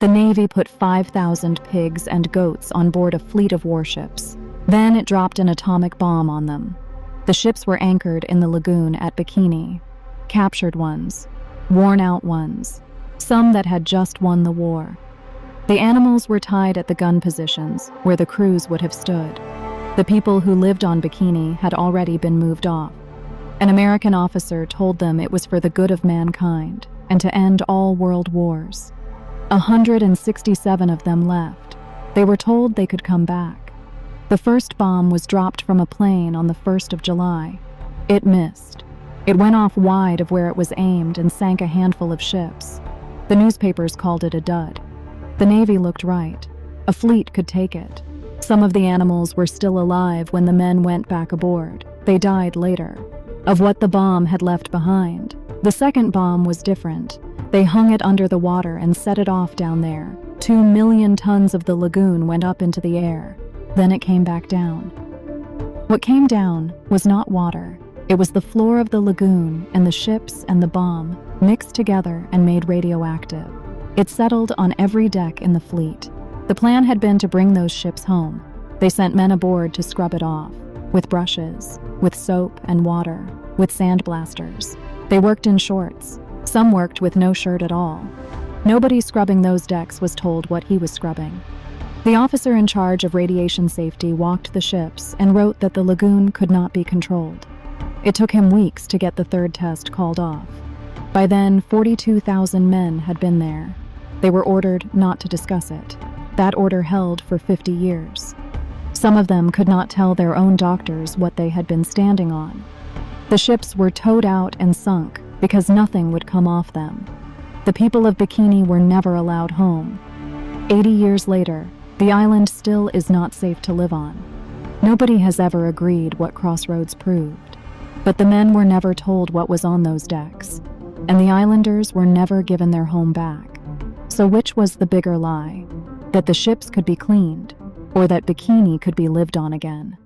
The Navy put 5,000 pigs and goats on board a fleet of warships. Then it dropped an atomic bomb on them. The ships were anchored in the lagoon at Bikini. Captured ones, worn-out ones, some that had just won the war. The animals were tied at the gun positions where the crews would have stood. The people who lived on Bikini had already been moved off. An American officer told them it was for the good of mankind and to end all world wars. 167 of them left. They were told they could come back. The first bomb was dropped from a plane on the 1st of July. It missed. It went off wide of where it was aimed and sank a handful of ships. The newspapers called it a dud. The Navy looked right. A fleet could take it. Some of the animals were still alive when the men went back aboard. They died later, of what the bomb had left behind. The second bomb was different. They hung it under the water and set it off down there. 2 million tons of the lagoon went up into the air. Then it came back down. What came down was not water. It was the floor of the lagoon, and the ships and the bomb mixed together and made radioactive. It settled on every deck in the fleet. The plan had been to bring those ships home. They sent men aboard to scrub it off, with brushes, with soap and water, with sandblasters. They worked in shorts. Some worked with no shirt at all. Nobody scrubbing those decks was told what he was scrubbing. The officer in charge of radiation safety walked the ships and wrote that the lagoon could not be controlled. It took him weeks to get the third test called off. By then, 42,000 men had been there. They were ordered not to discuss it. That order held for 50 years. Some of them could not tell their own doctors what they had been standing on. The ships were towed out and sunk because nothing would come off them. The people of Bikini were never allowed home. 80 years later, the island still is not safe to live on. Nobody has ever agreed what Crossroads proved. But the men were never told what was on those decks, and the islanders were never given their home back. So which was the bigger lie? That the ships could be cleaned, or that Bikini could be lived on again?